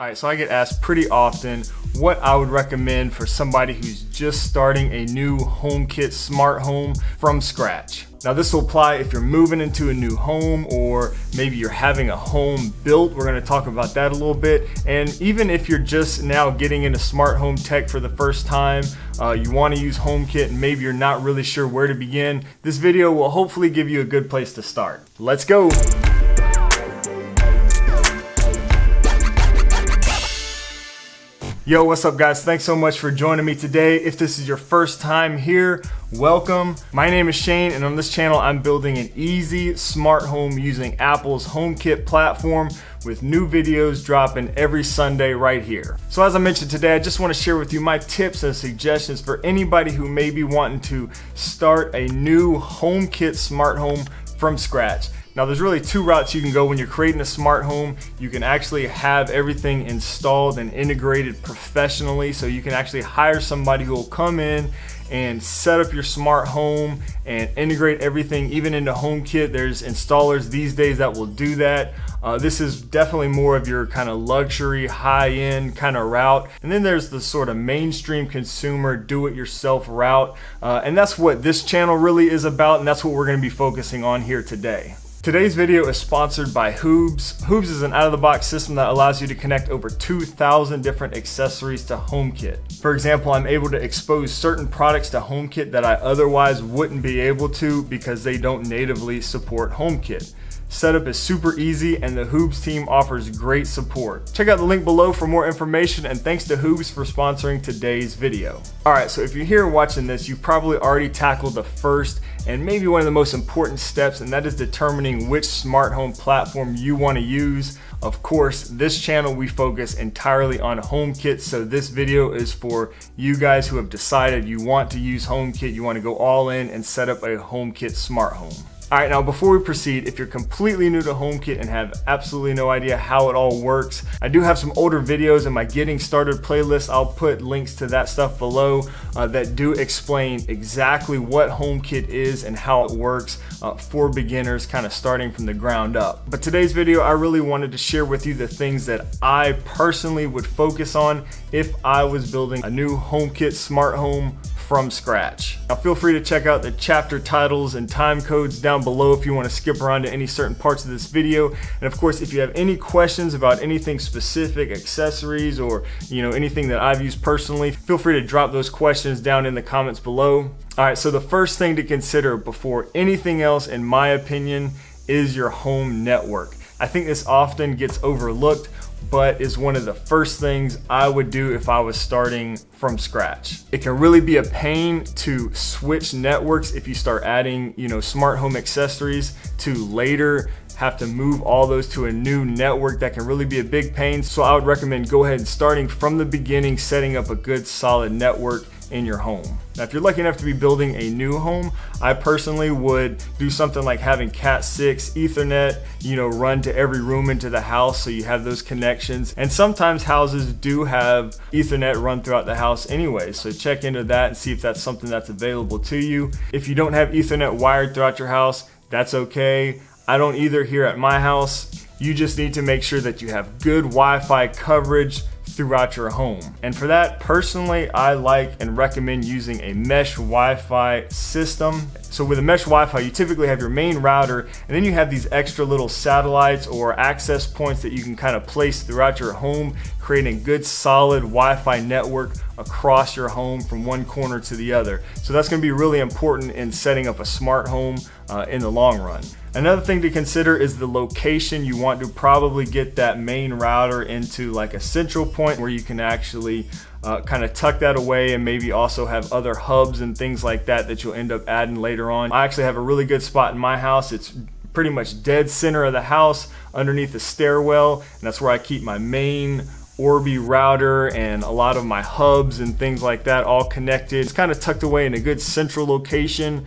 All right, so I get asked pretty often what I would recommend for somebody who's just starting a new HomeKit smart home from scratch. Now this will apply if you're moving into a new home or maybe you're having a home built. We're gonna talk about that a little bit. And even if you're just now getting into smart home tech for the first time, you wanna use HomeKit and maybe you're not really sure where to begin, this video will hopefully give you a good place to start. Let's go. Yo, what's up guys? Thanks so much for joining me today. If this is your first time here, welcome. My name is Shane and on this channel I'm building an easy smart home using Apple's HomeKit platform with new videos dropping every Sunday right here. So as I mentioned today, I just want to share with you my tips and suggestions for anybody who may be wanting to start a new HomeKit smart home from scratch. Now there's really two routes you can go when you're creating a smart home. You can actually have everything installed and integrated professionally, so you can actually hire somebody who will come in and set up your smart home and integrate everything even into HomeKit. There's installers these days that will do that. This is definitely more of your kind of luxury, high-end kind of route. And then there's the sort of mainstream consumer do-it-yourself route. And that's what this channel really is about, and that's what we're gonna be focusing on here today. Today's video is sponsored by Hoobs. Hoobs is an out-of-the-box system that allows you to connect over 2,000 different accessories to HomeKit. For example, I'm able to expose certain products to HomeKit that I otherwise wouldn't be able to because they don't natively support HomeKit. Setup is super easy and the Hoobs team offers great support. Check out the link below for more information, and thanks to Hoobs for sponsoring today's video. Alright, so if you're here watching this, you've probably already tackled the first and maybe one of the most important steps, and that is determining which smart home platform you want to use. Of course, this channel we focus entirely on HomeKit, so this video is for you guys who have decided you want to use HomeKit, you want to go all in and set up a HomeKit smart home. Alright, now before we proceed, if you're completely new to HomeKit and have absolutely no idea how it all works, I do have some older videos in my Getting Started playlist. I'll put links to that stuff below that do explain exactly what HomeKit is and how it works for beginners kind of starting from the ground up. But today's video, I really wanted to share with you the things that I personally would focus on if I was building a new HomeKit smart home from scratch. Now feel free to check out the chapter titles and time codes down below if you want to skip around to any certain parts of this video. And of course, if you have any questions about anything specific, accessories, or anything that I've used personally, feel free to drop those questions down in the comments below. Alright, so the first thing to consider before anything else, in my opinion, is your home network. I think this often gets overlooked, but is one of the first things I would do if I was starting from scratch. It can really be a pain to switch networks if you start adding, smart home accessories to later have to move all those to a new network. That can really be a big pain. So I would recommend go ahead and starting from the beginning, setting up a good solid network in your home. Now, if you're lucky enough to be building a new home, I personally would do something like having Cat 6 Ethernet, run to every room into the house so you have those connections. And sometimes houses do have Ethernet run throughout the house anyway, so check into that and see if that's something that's available to you. If you don't have Ethernet wired throughout your house, that's okay. I don't either here at my house. You just need to make sure that you have good Wi-Fi coverage throughout your home. And for that, personally, I like and recommend using a mesh Wi-Fi system. So with a mesh Wi-Fi, you typically have your main router, and then you have these extra little satellites or access points that you can kind of place throughout your home, creating a good solid Wi-Fi network across your home from one corner to the other. So that's going to be really important in setting up a smart home in the long run. Another thing to consider is the location. You want to probably get that main router into like a central point where you can actually kind of tuck that away, and maybe also have other hubs and things like that that you'll end up adding later on. I actually have a really good spot in my house. It's pretty much dead center of the house underneath the stairwell, and that's where I keep my main Orbi router and a lot of my hubs and things like that all connected. It's kind of tucked away in a good central location,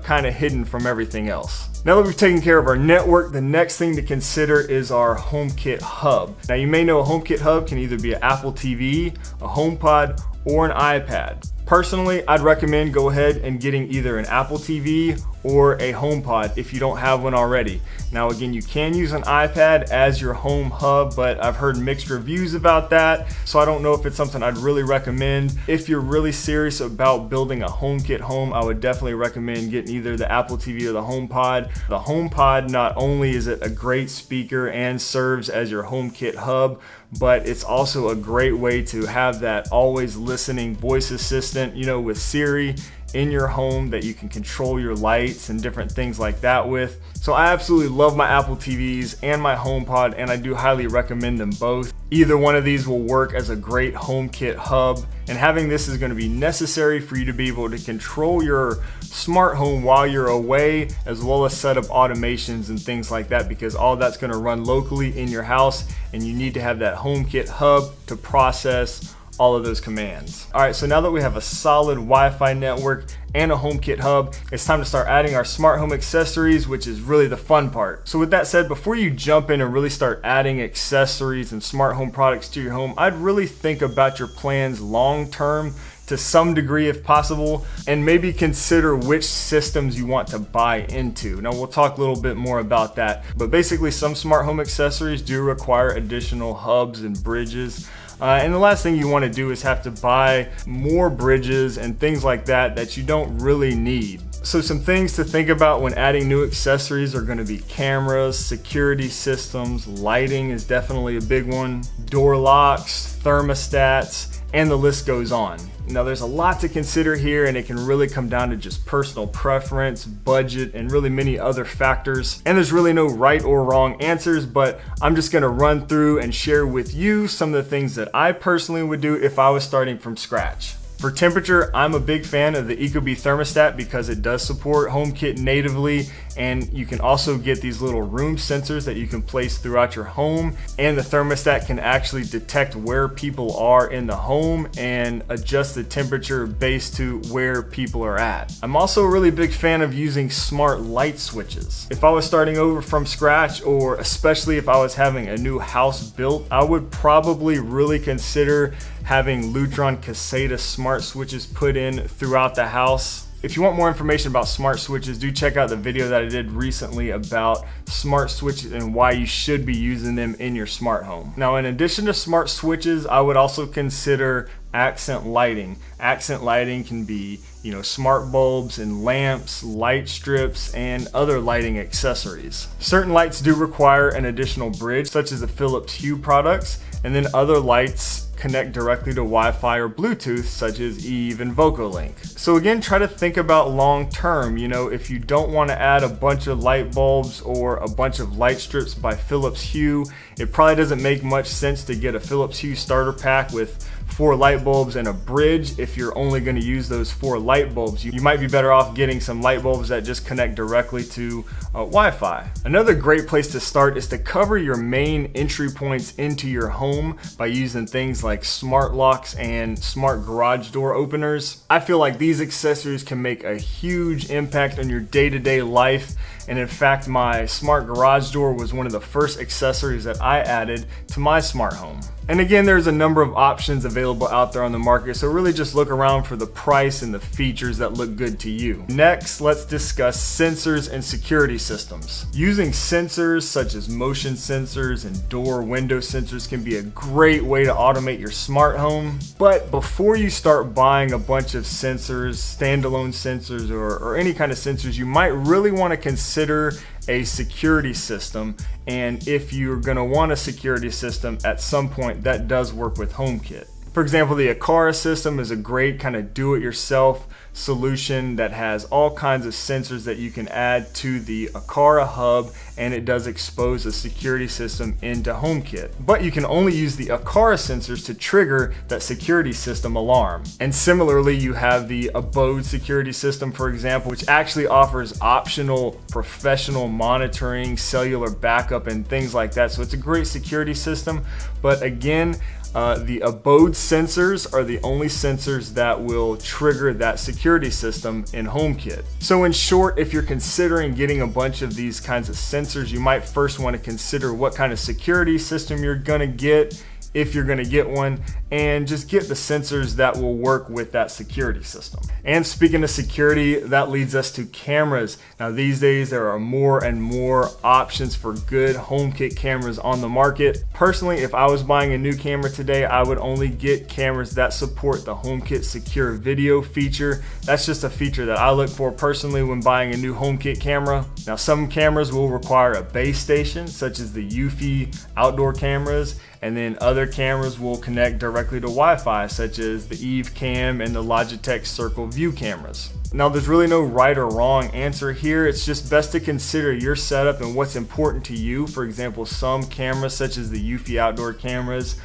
kind of hidden from everything else. Now that we've taken care of our network, the next thing to consider is our HomeKit Hub. Now you may know a HomeKit Hub can either be an Apple TV, a HomePod, or an iPad. Personally, I'd recommend go ahead and getting either an Apple TV or a HomePod if you don't have one already. Now again, you can use an iPad as your home hub, but I've heard mixed reviews about that, so I don't know if it's something I'd really recommend. If you're really serious about building a HomeKit home, I would definitely recommend getting either the Apple TV or the HomePod. The HomePod, not only is it a great speaker and serves as your HomeKit hub, but it's also a great way to have that always listening voice assistant, with Siri in your home that you can control your lights and different things like that with. So I absolutely love my Apple TVs and my HomePod, and I do highly recommend them both. Either one of these will work as a great HomeKit hub, and having this is going to be necessary for you to be able to control your smart home while you're away, as well as set up automations and things like that, because all that's going to run locally in your house, and you need to have that HomeKit hub to process all of those commands. All right, so now that we have a solid Wi-Fi network and a HomeKit hub, it's time to start adding our smart home accessories, which is really the fun part. So with that said, before you jump in and really start adding accessories and smart home products to your home, I'd really think about your plans long term to some degree if possible, and maybe consider which systems you want to buy into. Now we'll talk a little bit more about that, but basically some smart home accessories do require additional hubs and bridges. And the last thing you want to do is have to buy more bridges and things like that you don't really need. So some things to think about when adding new accessories are going to be cameras, security systems, lighting is definitely a big one, door locks, thermostats, and the list goes on. Now there's a lot to consider here, and it can really come down to just personal preference, budget, and really many other factors. And there's really no right or wrong answers, but I'm just gonna run through and share with you some of the things that I personally would do if I was starting from scratch. For temperature, I'm a big fan of the ecobee thermostat because it does support HomeKit natively, and you can also get these little room sensors that you can place throughout your home, and the thermostat can actually detect where people are in the home and adjust the temperature based to where people are at. I'm also a really big fan of using smart light switches. If I was starting over from scratch, or especially if I was having a new house built, I would probably really consider having Lutron Caseta smart switches put in throughout the house. If you want more information about smart switches, do check out the video that I did recently about smart switches and why you should be using them in your smart home. Now, in addition to smart switches, I would also consider accent lighting. Accent lighting can be, smart bulbs and lamps, light strips, and other lighting accessories. Certain lights do require an additional bridge, such as the Philips Hue products, and then other lights connect directly to Wi-Fi or Bluetooth, such as Eve and VocoLink. So again, try to think about long term. If you don't want to add a bunch of light bulbs or a bunch of light strips by Philips Hue, it probably doesn't make much sense to get a Philips Hue starter pack with 4 light bulbs and a bridge if you're only going to use those 4 light bulbs. You might be better off getting some light bulbs that just connect directly to Wi-Fi. Another great place to start is to cover your main entry points into your home by using things like smart locks and smart garage door openers. I feel like these accessories can make a huge impact on your day-to-day life, and in fact my smart garage door was one of the first accessories that I added to my smart home. And again, there's a number of options available out there on the market, so really just look around for the price and the features that look good to you. Next, let's discuss sensors and security systems. Using sensors such as motion sensors and door window sensors can be a great way to automate your smart home. But before you start buying a bunch of sensors, standalone sensors, or any kind of sensors, you might really want to consider a security system. And if you're going to want a security system at some point, that does work with HomeKit. For example, the Aqara system is a great kind of do-it-yourself solution that has all kinds of sensors that you can add to the Aqara hub, and it does expose a security system into HomeKit. But you can only use the Aqara sensors to trigger that security system alarm. And similarly, you have the Abode security system, for example, which actually offers optional professional monitoring, cellular backup, and things like that. So it's a great security system. But again, the Abode sensors are the only sensors that will trigger that security system in HomeKit. So in short, if you're considering getting a bunch of these kinds of sensors, you might first want to consider what kind of security system you're gonna get if you're gonna get one, and just get the sensors that will work with that security system. And speaking of security, that leads us to cameras. Now these days there are more and more options for good HomeKit cameras on the market. Personally, if I was buying a new camera today, I would only get cameras that support the HomeKit Secure Video feature. That's just a feature that I look for personally when buying a new HomeKit camera. Now some cameras will require a base station, such as the Eufy outdoor cameras, and then other cameras will connect directly to Wi-Fi, such as the Eve Cam and the Logitech Circle View cameras. Now there's really no right or wrong answer here. It's just best to consider your setup and what's important to you. For example, some cameras such as the Eufy outdoor cameras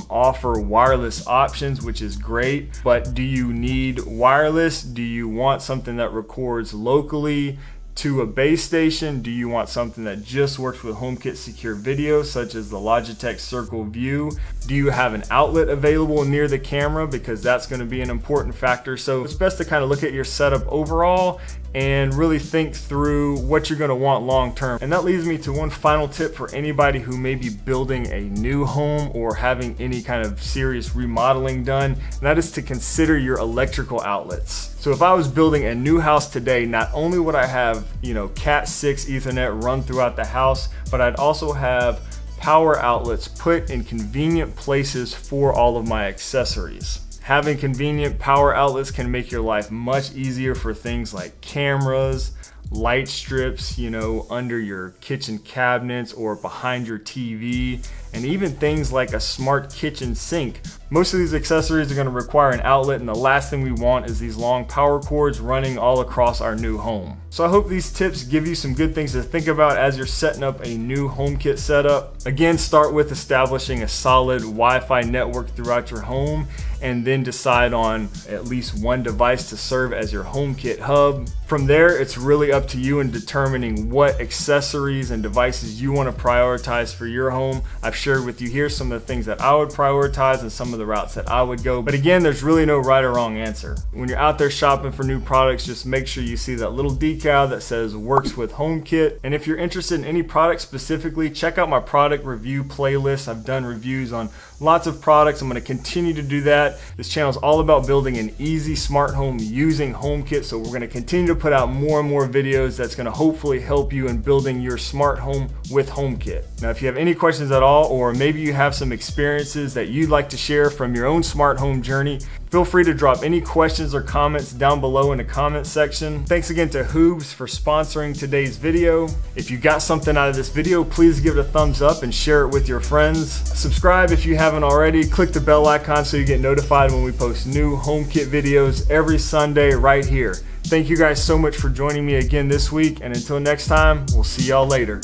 offer wireless options, which is great, but do you need wireless? Do you want something that records locally to a base station? Do you want something that just works with HomeKit Secure Video, such as the Logitech Circle View? Do you have an outlet available near the camera? Because that's going to be an important factor. So it's best to kind of look at your setup overall and really think through what you're going to want long term. And that leads me to one final tip for anybody who may be building a new home or having any kind of serious remodeling done, and that is to consider your electrical outlets. So if I was building a new house today, not only would I have, Cat 6 Ethernet run throughout the house, but I'd also have power outlets put in convenient places for all of my accessories. Having convenient power outlets can make your life much easier for things like cameras, light strips, under your kitchen cabinets or behind your TV, and even things like a smart kitchen sink. Most of these accessories are going to require an outlet, and the last thing we want is these long power cords running all across our new home. So I hope these tips give you some good things to think about as you're setting up a new HomeKit setup. Again, start with establishing a solid Wi-Fi network throughout your home, and then decide on at least one device to serve as your HomeKit hub. From there, it's really up to you in determining what accessories and devices you want to prioritize for your home. I've shared with you here some of the things that I would prioritize and some of the routes that I would go. But again, there's really no right or wrong answer. When you're out there shopping for new products, just make sure you see that little decal that says works with HomeKit. And if you're interested in any product specifically, check out my product review playlist. I've done reviews on lots of products. I'm going to continue to do that. This channel is all about building an easy smart home using HomeKit. So we're going to continue to put out more and more videos that's going to hopefully help you in building your smart home with HomeKit. Now, if you have any questions at all, or maybe you have some experiences that you'd like to share from your own smart home journey, feel free to drop any questions or comments down below in the comment section. Thanks again to Hoobs for sponsoring today's video. If you got something out of this video, please give it a thumbs up and share it with your friends. Subscribe if you haven't already. Click the bell icon so you get notified when we post new HomeKit videos every Sunday right here. Thank you guys so much for joining me again this week, and until next time, we'll see y'all later.